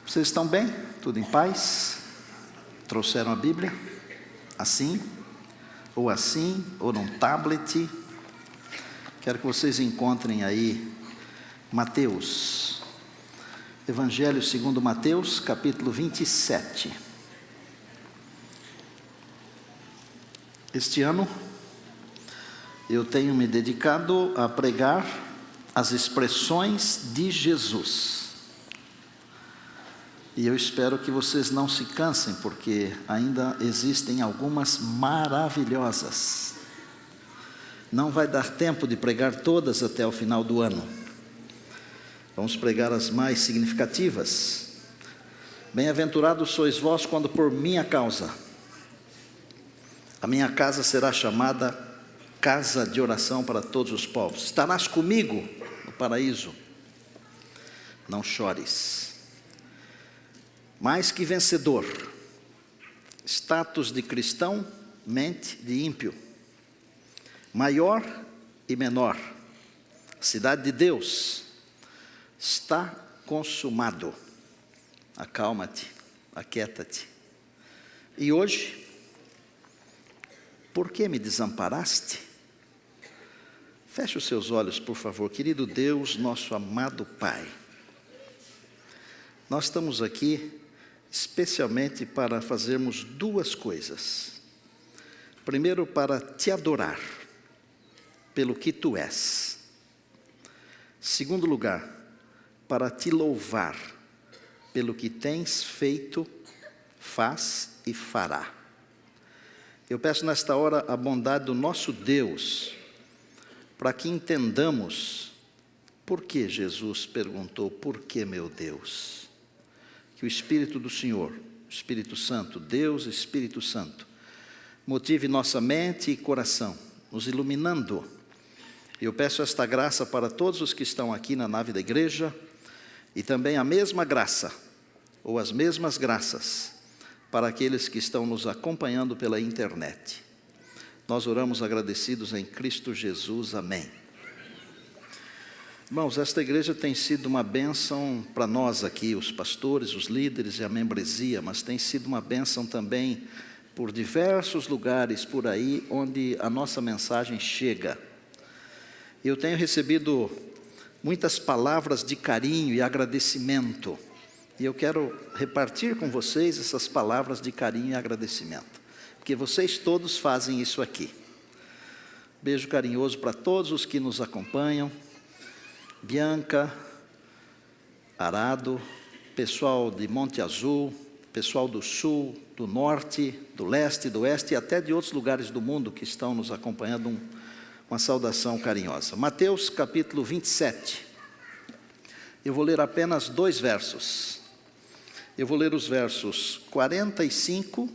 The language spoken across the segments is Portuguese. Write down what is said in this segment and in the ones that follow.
Vocês estão bem? Tudo em paz? Trouxeram a Bíblia? Assim? Ou num tablet? Quero que vocês encontrem aí Mateus. Evangelho segundo Mateus, capítulo 27. Este ano, eu tenho me dedicado a pregar as expressões de Jesus. E eu espero que vocês não se cansem, porque ainda existem algumas maravilhosas. Não vai dar tempo de pregar todas até o final do ano. Vamos pregar as mais significativas. Bem-aventurados sois vós quando por minha causa a minha casa será chamada casa de oração para todos os povos. Estarás comigo no paraíso. Não chores. Mais que vencedor, status de cristão, mente de ímpio, maior e menor, cidade de Deus, está consumado. Acalma-te, aquieta-te. E hoje, por que me desamparaste? Feche os seus olhos, por favor, querido Deus, nosso amado Pai. Nós estamos aqui especialmente para fazermos duas coisas. Primeiro, para te adorar pelo que tu és. Segundo lugar, para te louvar pelo que tens feito, faz e fará. Eu peço nesta hora a bondade do nosso Deus, para que entendamos por que Jesus perguntou, por que meu Deus? Que o Espírito do Senhor, Espírito Santo, Deus Espírito Santo, motive nossa mente e coração, nos iluminando. Eu peço esta graça para todos os que estão aqui na nave da igreja, e também a mesma graça, ou as mesmas graças, para aqueles que estão nos acompanhando pela internet. Nós oramos agradecidos em Cristo Jesus, amém. Irmãos, esta igreja tem sido uma bênção para nós aqui, os pastores, os líderes e a membresia, mas tem sido uma bênção também por diversos lugares por aí onde a nossa mensagem chega. Eu tenho recebido muitas palavras de carinho e agradecimento, e eu quero repartir com vocês essas palavras de carinho e agradecimento, porque vocês todos fazem isso aqui. Beijo carinhoso para todos os que nos acompanham. Bianca, Arado, pessoal de Monte Azul, pessoal do Sul, do Norte, do Leste, do Oeste e até de outros lugares do mundo que estão nos acompanhando, uma saudação carinhosa. Mateus capítulo 27, eu vou ler apenas 2 versos. Eu vou ler os versos 45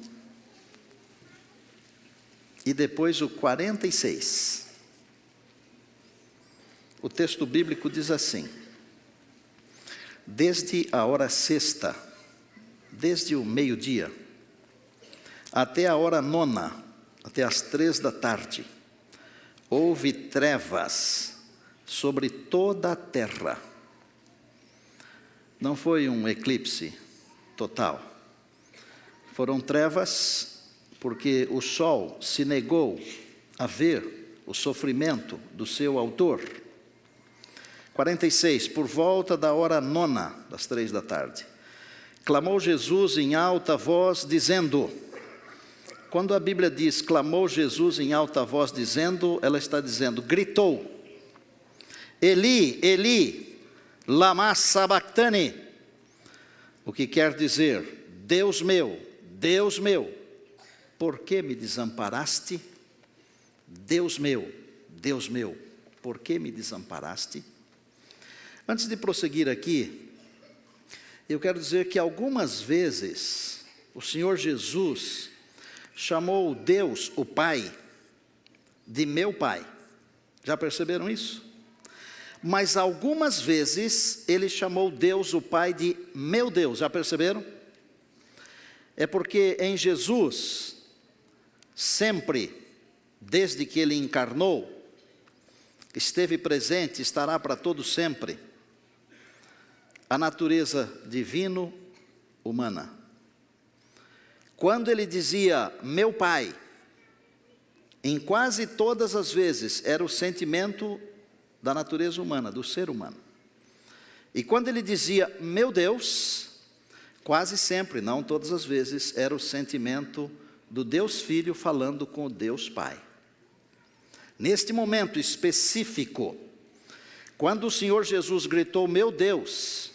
e depois o 46. O texto bíblico diz assim: desde a hora sexta, desde o meio-dia, até a hora nona, até as 3 da tarde, houve trevas sobre toda a terra. Não foi um eclipse total. Foram trevas porque o sol se negou a ver o sofrimento do seu autor. 46, por volta da hora nona, das 3 da tarde, clamou Jesus em alta voz, dizendo... Quando a Bíblia diz, clamou Jesus em alta voz, dizendo, ela está dizendo, gritou, Eli, Eli, lama sabachthani, o que quer dizer, Deus meu, por que me desamparaste? Deus meu, por que me desamparaste? Antes de prosseguir aqui, eu quero dizer que algumas vezes o Senhor Jesus chamou Deus, o Pai, de meu Pai. Já perceberam isso? Mas algumas vezes Ele chamou Deus, o Pai, de meu Deus. Já perceberam? É porque em Jesus, sempre, desde que Ele encarnou, esteve presente, estará para todo sempre, a natureza divino humana. Quando ele dizia, meu Pai, em quase todas as vezes era o sentimento da natureza humana, do ser humano. E quando ele dizia, meu Deus, quase sempre, não todas as vezes, era o sentimento do Deus Filho falando com o Deus Pai. Neste momento específico, quando o Senhor Jesus gritou, meu Deus,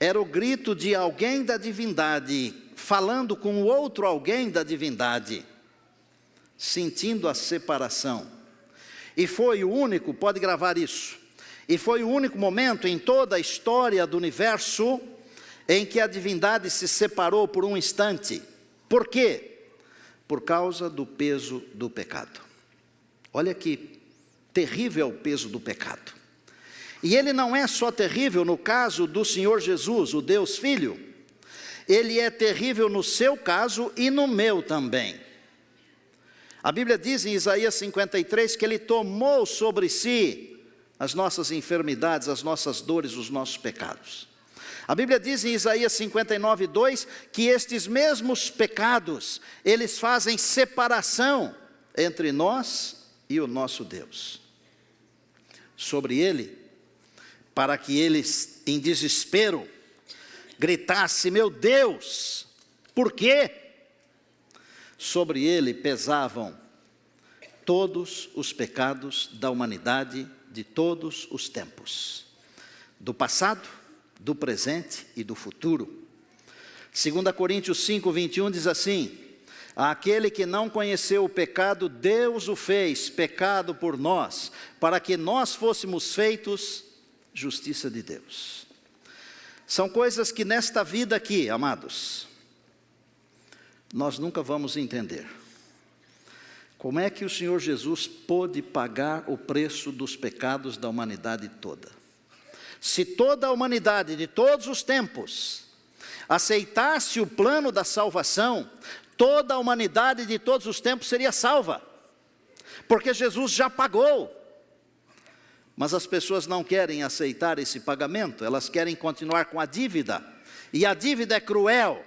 era o grito de alguém da divindade, falando com outro alguém da divindade, sentindo a separação. E foi o único, pode gravar isso, e foi o único momento em toda a história do universo em que a divindade se separou por um instante. Por quê? Por causa do peso do pecado. Olha que terrível o peso do pecado. E ele não é só terrível no caso do Senhor Jesus, o Deus Filho. Ele é terrível no seu caso e no meu também. A Bíblia diz em Isaías 53 que ele tomou sobre si as nossas enfermidades, as nossas dores, os nossos pecados. A Bíblia diz em Isaías 59:2 que estes mesmos pecados, eles fazem separação entre nós e o nosso Deus. Sobre ele, para que eles em desespero gritasse, meu Deus, por quê? Sobre ele pesavam todos os pecados da humanidade de todos os tempos, do passado, do presente e do futuro. 2 Coríntios 5:21 diz assim, aquele que não conheceu o pecado, Deus o fez pecado por nós, para que nós fôssemos feitos justiça de Deus. São coisas que nesta vida aqui, amados, nós nunca vamos entender. Como é que o Senhor Jesus pôde pagar o preço dos pecados da humanidade toda? Se toda a humanidade de todos os tempos aceitasse o plano da salvação, toda a humanidade de todos os tempos seria salva, porque Jesus já pagou. Mas as pessoas não querem aceitar esse pagamento, elas querem continuar com a dívida, e a dívida é cruel.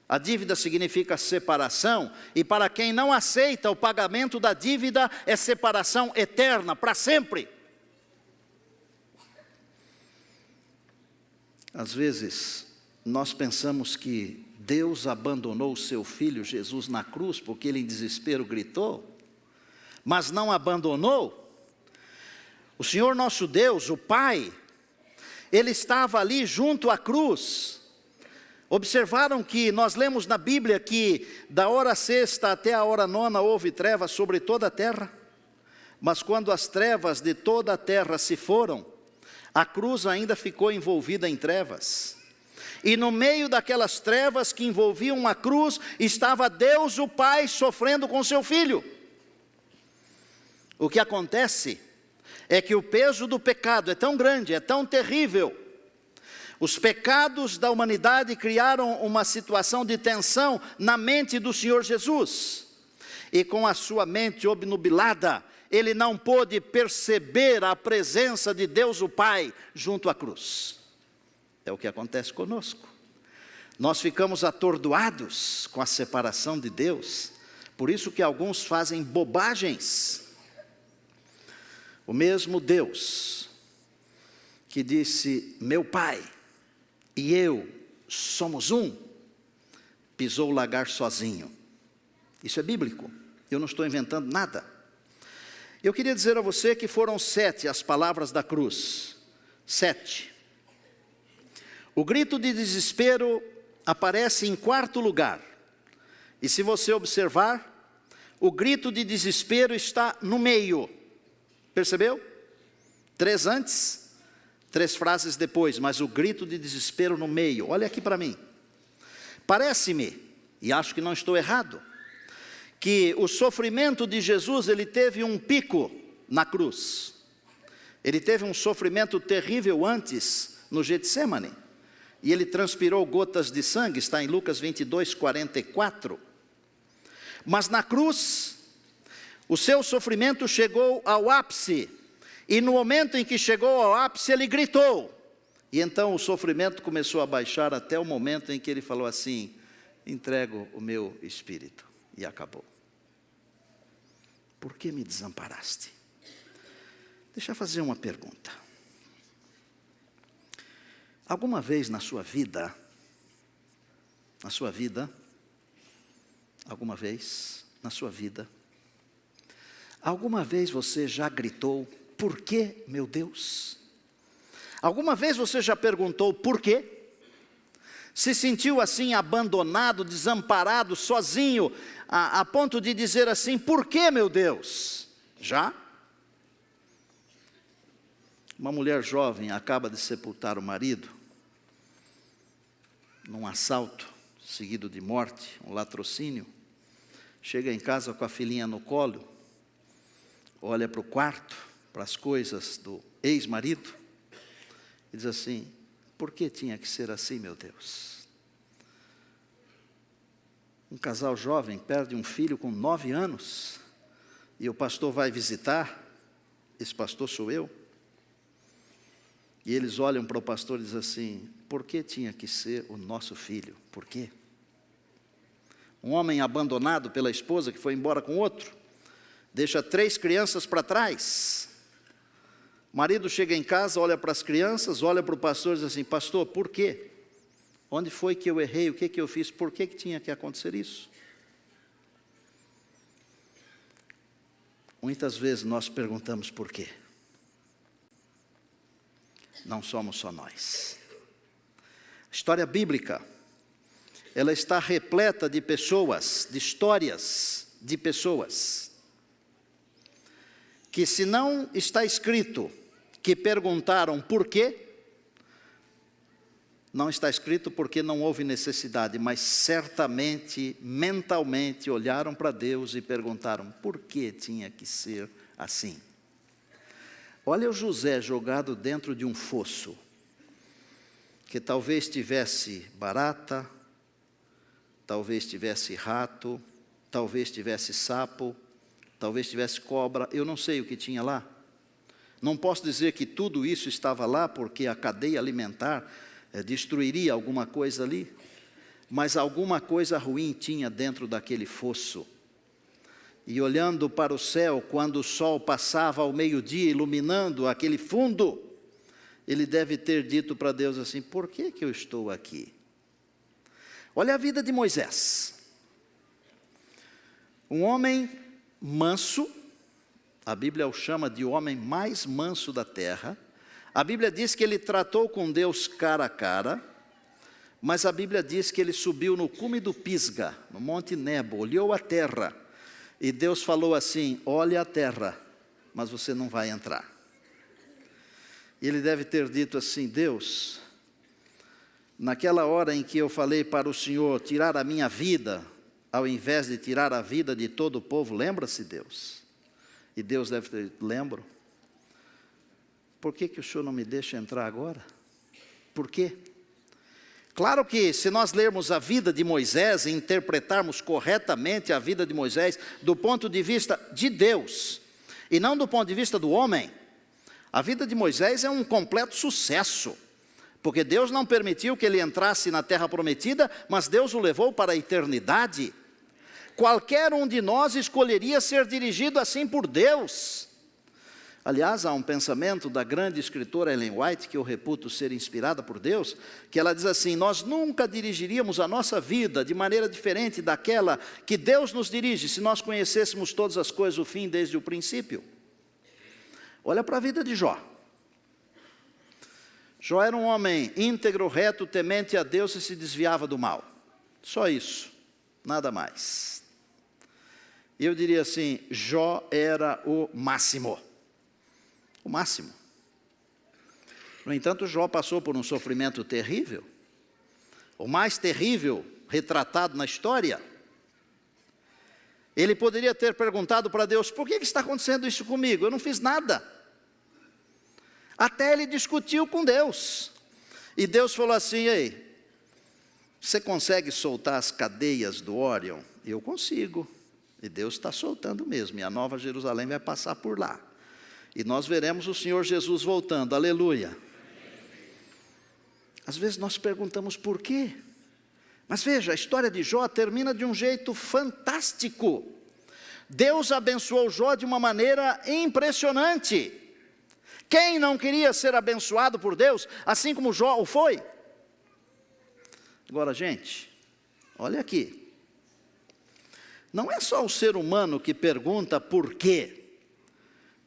A dívida significa separação, e para quem não aceita o pagamento da dívida, é separação eterna, para sempre. Às vezes, nós pensamos que Deus abandonou o seu Filho Jesus na cruz, porque ele em desespero gritou, mas não abandonou. O Senhor nosso Deus, o Pai, ele estava ali junto à cruz. Observaram que nós lemos na Bíblia que da hora sexta até a hora nona houve trevas sobre toda a terra, mas quando as trevas de toda a terra se foram, a cruz ainda ficou envolvida em trevas. E no meio daquelas trevas que envolviam a cruz, estava Deus o Pai sofrendo com seu Filho. O que acontece é que o peso do pecado é tão grande, é tão terrível. Os pecados da humanidade criaram uma situação de tensão na mente do Senhor Jesus. E com a sua mente obnubilada, ele não pôde perceber a presença de Deus o Pai junto à cruz. É o que acontece conosco. Nós ficamos atordoados com a separação de Deus, por isso que alguns fazem bobagens. O mesmo Deus que disse, meu Pai e eu somos um, pisou o lagar sozinho. Isso é bíblico, eu não estou inventando nada. Eu queria dizer a você que foram 7 as palavras da cruz, 7. O grito de desespero aparece em 4º lugar, e se você observar, o grito de desespero está no meio, percebeu? 3 antes, 3 frases depois, mas o grito de desespero no meio. Olha aqui para mim. Parece-me, e acho que não estou errado, que o sofrimento de Jesus, ele teve um pico na cruz. Ele teve um sofrimento terrível antes, no Getsêmani. E ele transpirou gotas de sangue, está em Lucas 22:44. Mas na cruz, o seu sofrimento chegou ao ápice. E no momento em que chegou ao ápice, ele gritou, E então o sofrimento começou a baixar até o momento em que ele falou assim: entrego o meu espírito. E acabou. Por que me desamparaste? Deixa eu fazer uma pergunta. Alguma vez na sua vida, alguma vez você já gritou: por que, meu Deus? Alguma vez você já perguntou por quê? Se sentiu assim abandonado, desamparado, sozinho, a ponto de dizer assim: por que, meu Deus? Já? Uma mulher jovem acaba de sepultar o marido num assalto seguido de morte, um latrocínio. Chega em casa com a filhinha no colo, olha para o quarto, para as coisas do ex-marido, e diz assim: por que tinha que ser assim, meu Deus? Um casal jovem perde um filho com 9 anos, e o pastor vai visitar, esse pastor sou eu, e eles olham para o pastor e dizem assim: por que tinha que ser o nosso filho? Por quê? Um homem abandonado pela esposa que foi embora com outro, deixa 3 crianças para trás. O marido chega em casa, olha para as crianças, olha para o pastor e diz assim: pastor, por quê? Onde foi que eu errei? O que eu fiz? Por que tinha que acontecer isso? Muitas vezes nós perguntamos por quê. Não somos só nós. A história bíblica, ela está repleta de pessoas, de histórias de pessoas, que se não está escrito que perguntaram por quê, não está escrito porque não houve necessidade, mas certamente, mentalmente, olharam para Deus e perguntaram: por que tinha que ser assim? Olha o José jogado dentro de um fosso, que talvez tivesse barata, talvez tivesse rato, talvez tivesse sapo, talvez tivesse cobra, eu não sei o que tinha lá. Não posso dizer que tudo isso estava lá, porque a cadeia alimentar destruiria alguma coisa ali, mas alguma coisa ruim tinha dentro daquele fosso. E olhando para o céu, quando o sol passava ao meio-dia, iluminando aquele fundo, ele deve ter dito para Deus assim: por que eu estou aqui? Olha a vida de Moisés. Um homem manso, a Bíblia o chama de o homem mais manso da terra. A Bíblia diz que ele tratou com Deus cara a cara, mas a Bíblia diz que ele subiu no cume do Pisga, no Monte Nebo, olhou a terra, e Deus falou assim: olha a terra, mas você não vai entrar. E ele deve ter dito assim: Deus, naquela hora em que eu falei para o Senhor tirar a minha vida, ao invés de tirar a vida de todo o povo, lembra-se, Deus? E Deus deve ter dito: lembro. Por que o Senhor não me deixa entrar agora? Por quê? Claro que se nós lermos a vida de Moisés e interpretarmos corretamente a vida de Moisés do ponto de vista de Deus, e não do ponto de vista do homem, a vida de Moisés é um completo sucesso, porque Deus não permitiu que ele entrasse na terra prometida, mas Deus o levou para a eternidade. Qualquer um de nós escolheria ser dirigido assim por Deus. Aliás, há um pensamento da grande escritora Ellen White, que eu reputo ser inspirada por Deus, que ela diz assim: nós nunca dirigiríamos a nossa vida de maneira diferente daquela que Deus nos dirige, se nós conhecêssemos todas as coisas, o fim desde o princípio. Olha para a vida de Jó. Jó era um homem íntegro, reto, temente a Deus e se desviava do mal. Só isso, nada mais. Eu diria assim: Jó era o máximo. O máximo. No entanto, Jó passou por um sofrimento terrível, o mais terrível retratado na história. Ele poderia ter perguntado para Deus: por que está acontecendo isso comigo? Eu não fiz nada. Até ele discutiu com Deus, e Deus falou assim: ei, você consegue soltar as cadeias do Órion? Eu consigo, e Deus está soltando mesmo, e a Nova Jerusalém vai passar por lá. E nós veremos o Senhor Jesus voltando, aleluia. Às vezes nós perguntamos por quê. Mas veja, a história de Jó termina de um jeito fantástico. Deus abençoou Jó de uma maneira impressionante. Quem não queria ser abençoado por Deus, assim como Jó o foi? Agora, gente, olha aqui. Não é só o ser humano que pergunta por quê.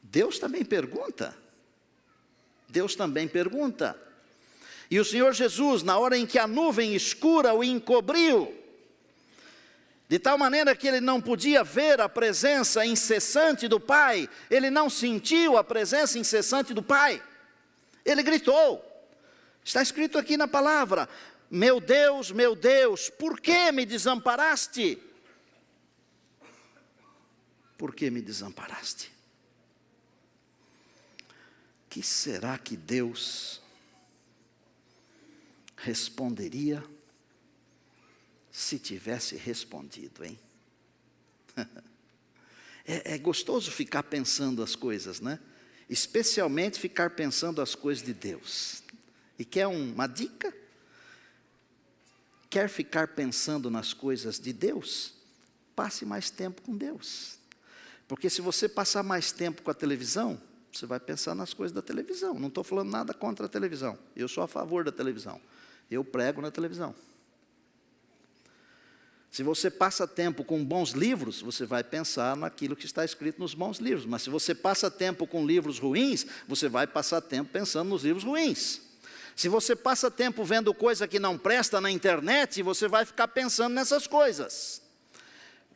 Deus também pergunta. Deus também pergunta. E o Senhor Jesus, na hora em que a nuvem escura o encobriu, de tal maneira que ele não podia ver a presença incessante do Pai, ele não sentiu a presença incessante do Pai, ele gritou. Está escrito aqui na palavra: meu Deus, por que me desamparaste? Por que me desamparaste? Que será que Deus responderia se tivesse respondido, hein? É gostoso ficar pensando as coisas, né? Especialmente ficar pensando as coisas de Deus. E quer uma dica? Quer ficar pensando nas coisas de Deus? Passe mais tempo com Deus. Porque se você passar mais tempo com a televisão, você vai pensar nas coisas da televisão. Não estou falando nada contra a televisão. Eu sou a favor da televisão. Eu prego na televisão. Se você passa tempo com bons livros, você vai pensar naquilo que está escrito nos bons livros. Mas se você passa tempo com livros ruins, você vai passar tempo pensando nos livros ruins. Se você passa tempo vendo coisa que não presta na internet, você vai ficar pensando nessas coisas.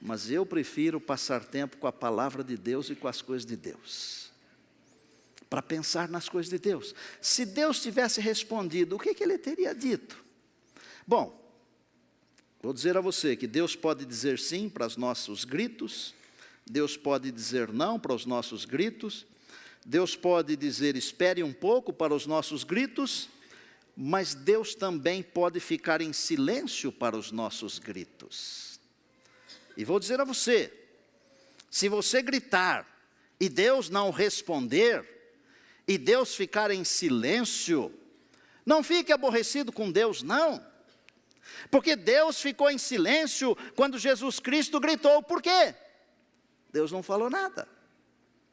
Mas eu prefiro passar tempo com a palavra de Deus e com as coisas de Deus. Para pensar nas coisas de Deus. Se Deus tivesse respondido, o que ele teria dito? Bom, vou dizer a você que Deus pode dizer sim para os nossos gritos, Deus pode dizer não para os nossos gritos, Deus pode dizer espere um pouco para os nossos gritos, mas Deus também pode ficar em silêncio para os nossos gritos. E vou dizer a você, se você gritar e Deus não responder, e Deus ficar em silêncio, não fique aborrecido com Deus, não. Porque Deus ficou em silêncio quando Jesus Cristo gritou. Por quê? Deus não falou nada.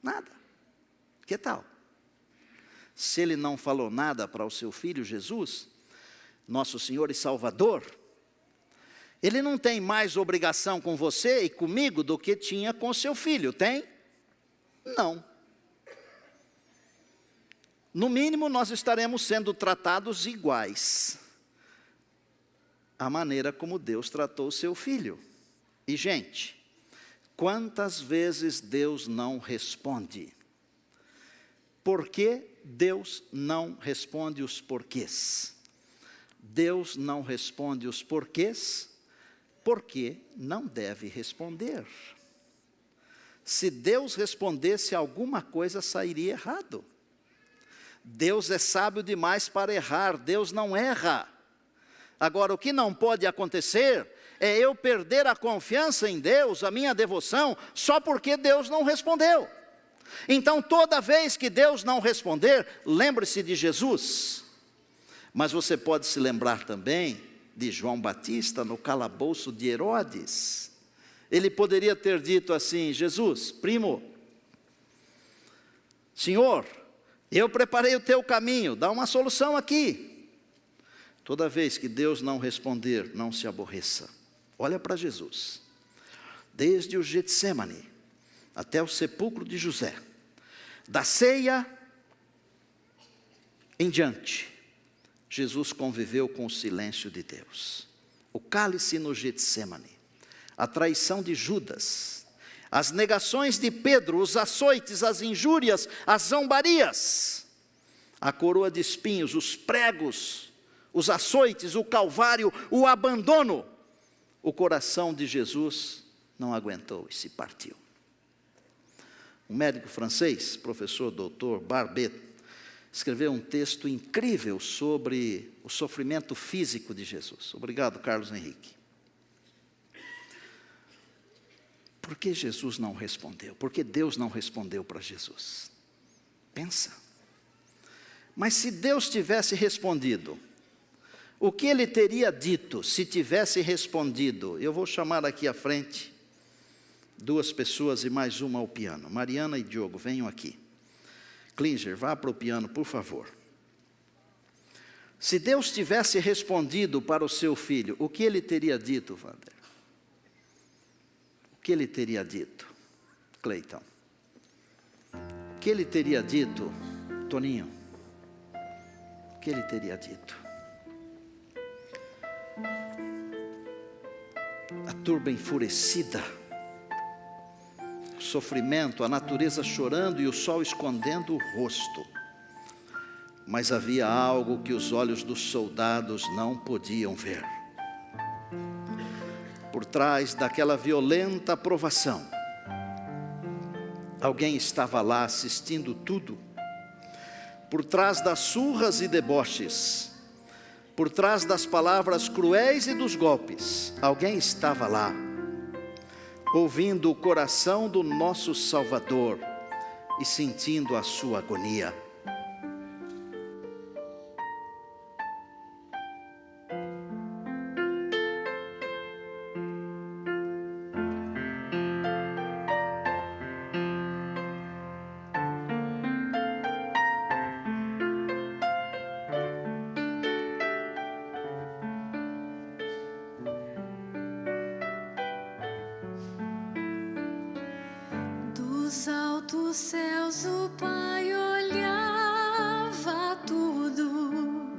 Nada. Que tal? Se Ele não falou nada para o seu Filho Jesus, nosso Senhor e Salvador, Ele não tem mais obrigação com você e comigo do que tinha com seu Filho, tem? Não. No mínimo, nós estaremos sendo tratados iguais, à maneira como Deus tratou o seu Filho. E, gente, quantas vezes Deus não responde? Por que Deus não responde os porquês? Deus não responde os porquês, porque não deve responder. Se Deus respondesse, alguma coisa sairia errado. Deus é sábio demais para errar, Deus não erra. Agora, o que não pode acontecer é eu perder a confiança em Deus, a minha devoção, só porque Deus não respondeu. Então, toda vez que Deus não responder, lembre-se de Jesus. Mas você pode se lembrar também de João Batista no calabouço de Herodes. Ele poderia ter dito assim: Jesus, primo, Senhor, eu preparei o teu caminho, dá uma solução aqui. Toda vez que Deus não responder, não se aborreça. Olha para Jesus. Desde o Getsemane até o sepulcro de José, da ceia em diante, Jesus conviveu com o silêncio de Deus. O cálice no Getsemane, a traição de Judas, as negações de Pedro, os açoites, as injúrias, as zombarias, a coroa de espinhos, os pregos, os açoites, o calvário, o abandono. O coração de Jesus não aguentou e se partiu. Um médico francês, professor doutor Barbet, escreveu um texto incrível sobre o sofrimento físico de Jesus. Obrigado, Carlos Henrique. Por que Jesus não respondeu? Por que Deus não respondeu para Jesus? Pensa. Mas se Deus tivesse respondido, O que ele teria dito se tivesse respondido? Eu vou chamar aqui à frente 2 pessoas e mais uma ao piano. Mariana e Diogo, venham aqui. Klinger, vá para o piano, por favor. Se Deus tivesse respondido para o seu filho, o que ele teria dito, Wander? O que ele teria dito, Cleiton? O que ele teria dito, Toninho? O que ele teria dito? A turba enfurecida, o sofrimento, a natureza chorando e o sol escondendo o rosto. Mas havia algo que os olhos dos soldados não podiam ver. Por trás daquela violenta provação, alguém estava lá assistindo tudo. Por trás das surras e deboches, por trás das palavras cruéis e dos golpes, alguém estava lá, ouvindo o coração do nosso Salvador e sentindo a sua agonia. Dos altos céus o Pai olhava tudo,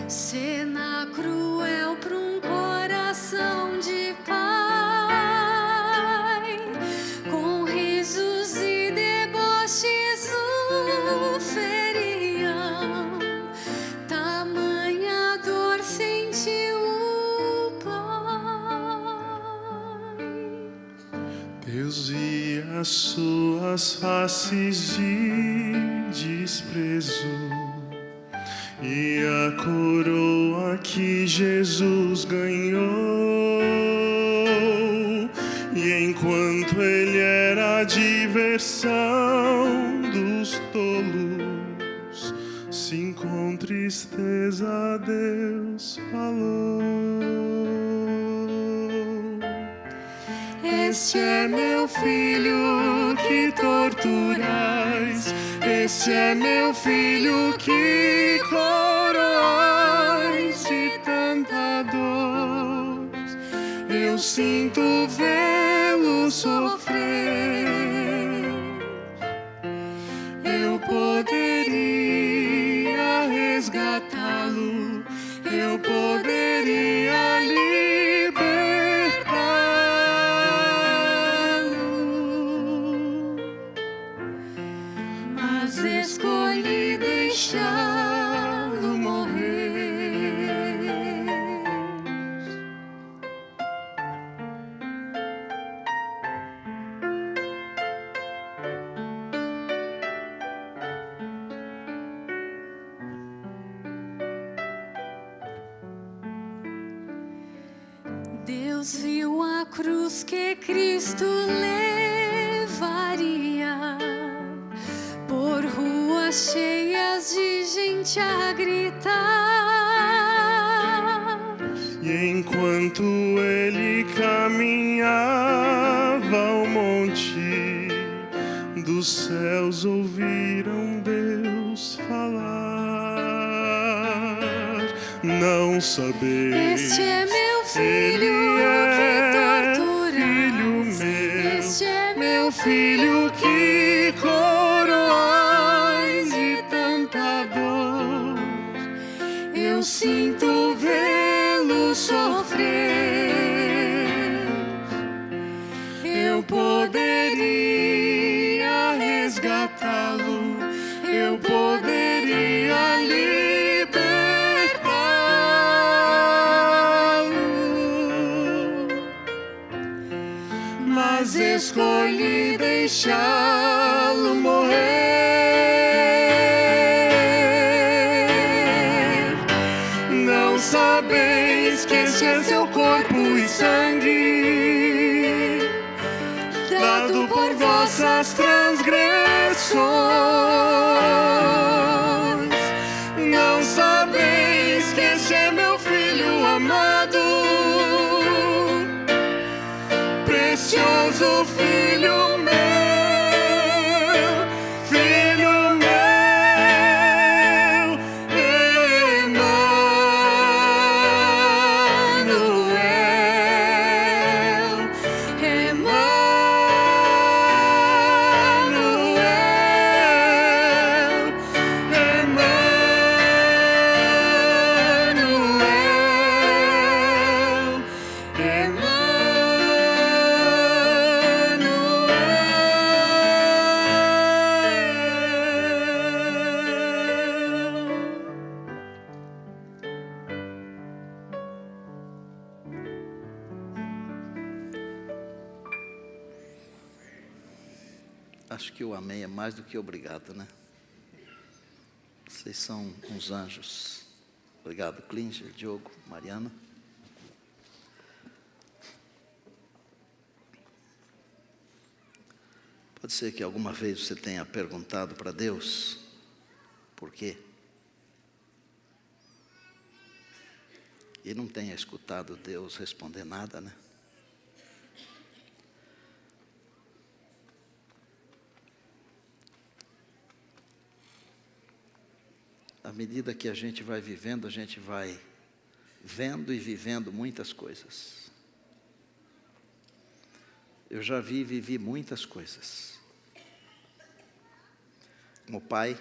cena cruel para um coração de pai, com risos e deboches o feriam, tamanha dor sentiu o Pai. Deus via as suas faces de desprezo e a coroa que Jesus ganhou. E enquanto ele era a diversão dos tolos, sim, com tristeza Deus falou: este é meu filho que torturais, este é meu filho que coroais de tanta dor. Eu sinto vê-lo sofrer. Eu poderia resgatá-lo, eu poderia escolhi deixá-lo morrer. Deus viu a cruz que Cristo levaria por ruas cheias de gente a gritar. E enquanto ele caminhava ao monte, dos céus ouviram Deus falar: não sabeis, este é meu filho que torturais, este é meu filho que coroais de tanta dor. Eu sinto vê-lo sofrer. Eu poderia resgatá-lo, eu poderia libertá-lo, mas escolhi deixá-lo morrer. Não sabeis que este é seu corpo e sangue, dado por vossas transgressões. Não sabeis que este é meu filho Acho que o amém é mais do que obrigado, né? Vocês são uns anjos. Obrigado, Klinger, Diogo, Mariana. Pode ser que alguma vez você tenha perguntado para Deus, por quê? E não tenha escutado Deus responder nada, né? À medida que a gente vai vivendo, a gente vai vendo e vivendo muitas coisas. Eu já vi e vivi muitas coisas. Como pai,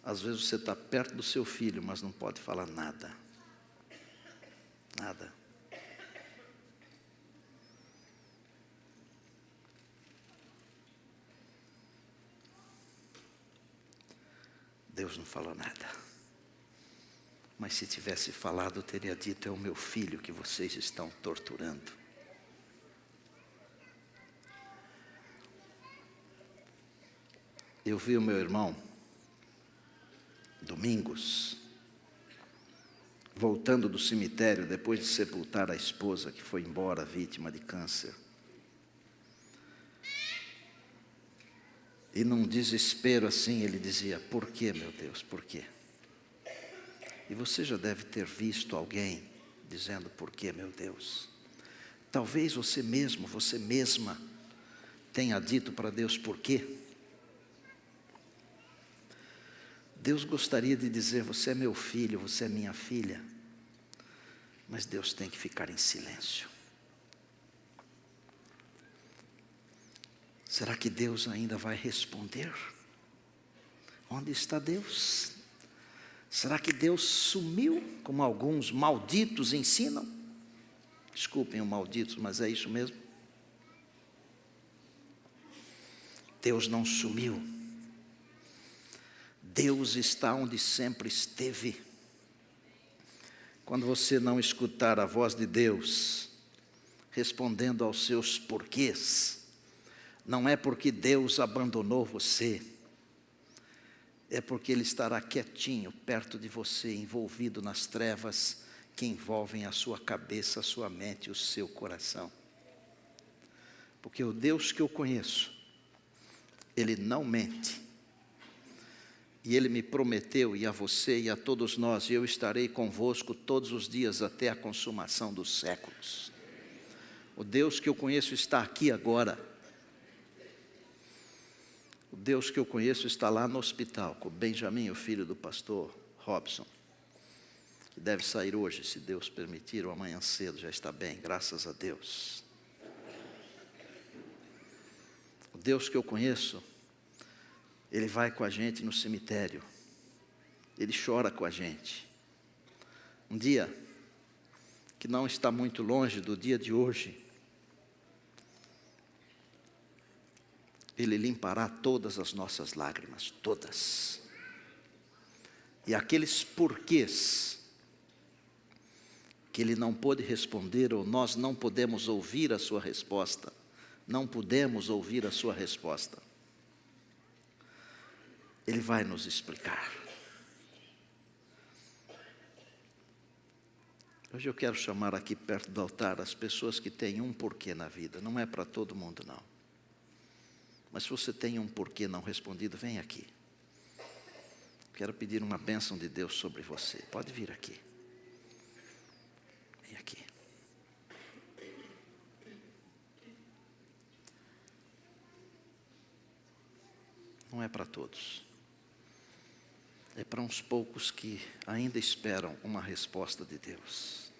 às vezes você está perto do seu filho, mas não pode falar nada. Nada. Deus não falou nada. Mas se tivesse falado, eu teria dito: é o meu filho que vocês estão torturando. Eu vi o meu irmão, Domingos, voltando do cemitério depois de sepultar a esposa que foi embora vítima de câncer. E num desespero assim ele dizia: por que, meu Deus, por quê? E você já deve ter visto alguém dizendo: por que, meu Deus? Talvez você mesmo, você mesma tenha dito para Deus: por quê? Deus gostaria de dizer: você é meu filho, você é minha filha. Mas Deus tem que ficar em silêncio. Será que Deus ainda vai responder? Onde está Deus? Será que Deus sumiu, como alguns malditos ensinam? Desculpem os malditos, mas é isso mesmo. Deus não sumiu. Deus está onde sempre esteve. Quando você não escutar a voz de Deus, respondendo aos seus porquês, não é porque Deus abandonou você, é porque Ele estará quietinho perto de você, envolvido nas trevas que envolvem a sua cabeça, a sua mente e o seu coração. Porque o Deus que eu conheço, Ele não mente. E Ele me prometeu, e a você e a todos nós: eu estarei convosco todos os dias até a consumação dos séculos. O Deus que eu conheço está aqui agora. O Deus que eu conheço está lá no hospital, com o Benjamin, o filho do pastor Robson, que deve sair hoje, se Deus permitir, ou amanhã cedo, já está bem, graças a Deus. O Deus que eu conheço, Ele vai com a gente no cemitério, Ele chora com a gente. Um dia, que não está muito longe do dia de hoje, Ele limpará todas as nossas lágrimas, todas. E aqueles porquês que Ele não pôde responder, ou nós não podemos ouvir a sua resposta, não pudemos ouvir a sua resposta, Ele vai nos explicar. Hoje eu quero chamar aqui perto do altar as pessoas que têm um porquê na vida. Não é para todo mundo, não. Mas se você tem um porquê não respondido, vem aqui. Quero pedir uma bênção de Deus sobre você. Pode vir aqui. Vem aqui. Não é para todos. É para uns poucos que ainda esperam uma resposta de Deus.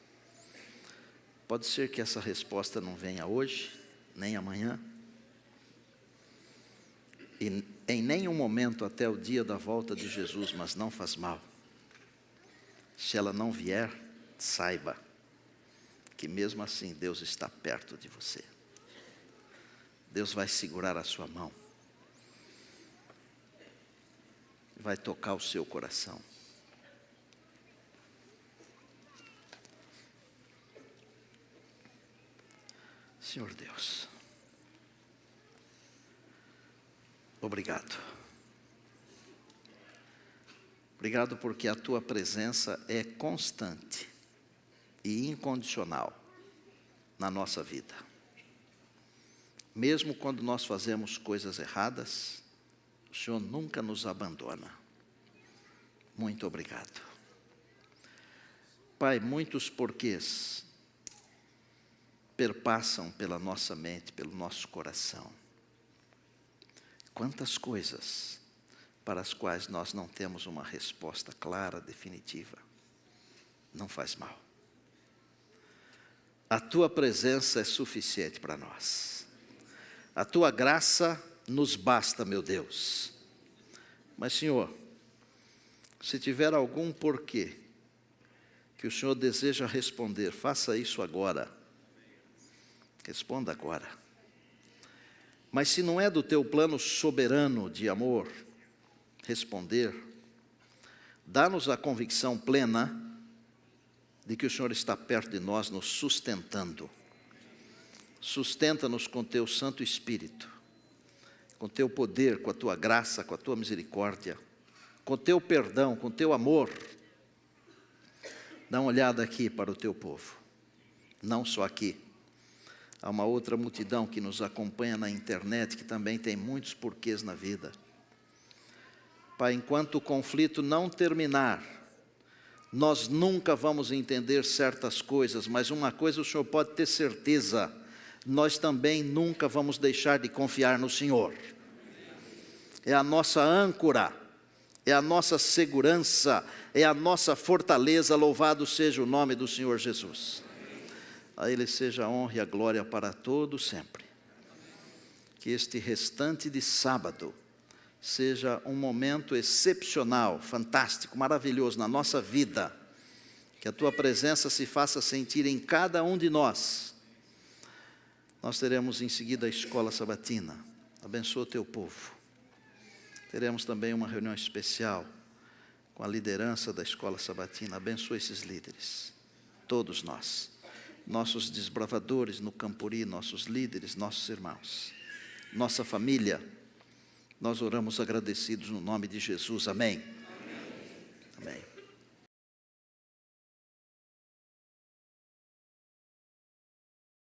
Pode ser que essa resposta não venha hoje, nem amanhã, e em nenhum momento até o dia da volta de Jesus, mas não faz mal. Se ela não vier, saiba que mesmo assim Deus está perto de você. Deus vai segurar a sua mão, vai tocar o seu coração. Senhor Deus, Obrigado. Obrigado porque a tua presença é constante e incondicional na nossa vida. Mesmo quando nós fazemos coisas erradas, o Senhor nunca nos abandona. Muito obrigado. Pai, muitos porquês perpassam pela nossa mente, pelo nosso coração. Quantas coisas para as quais nós não temos uma resposta clara, definitiva. Não faz mal. A tua presença é suficiente para nós. A tua graça nos basta, meu Deus. Mas, Senhor, se tiver algum porquê que o Senhor deseja responder, faça isso agora. Responda agora. Mas se não é do teu plano soberano de amor responder, dá-nos a convicção plena de que o Senhor está perto de nós, nos sustentando. Sustenta-nos com teu Santo Espírito, com teu poder, com a tua graça, com a tua misericórdia, com teu perdão, com teu amor. Dá uma olhada aqui para o teu povo, não só aqui. Há uma outra multidão que nos acompanha na internet, que também tem muitos porquês na vida. Pai, enquanto o conflito não terminar, nós nunca vamos entender certas coisas, mas uma coisa o Senhor pode ter certeza, nós também nunca vamos deixar de confiar no Senhor. É a nossa âncora, é a nossa segurança, é a nossa fortaleza, louvado seja o nome do Senhor Jesus. A Ele seja a honra e a glória para todos sempre. Que este restante de sábado seja um momento excepcional, fantástico, maravilhoso na nossa vida. Que a Tua presença se faça sentir em cada um de nós. Nós teremos em seguida a escola sabatina. Abençoa o Teu povo. Teremos também uma reunião especial com a liderança da escola sabatina. Abençoa esses líderes, todos nós. Nossos desbravadores no Campuri, nossos líderes, nossos irmãos, nossa família, nós oramos agradecidos no nome de Jesus, amém? Amém.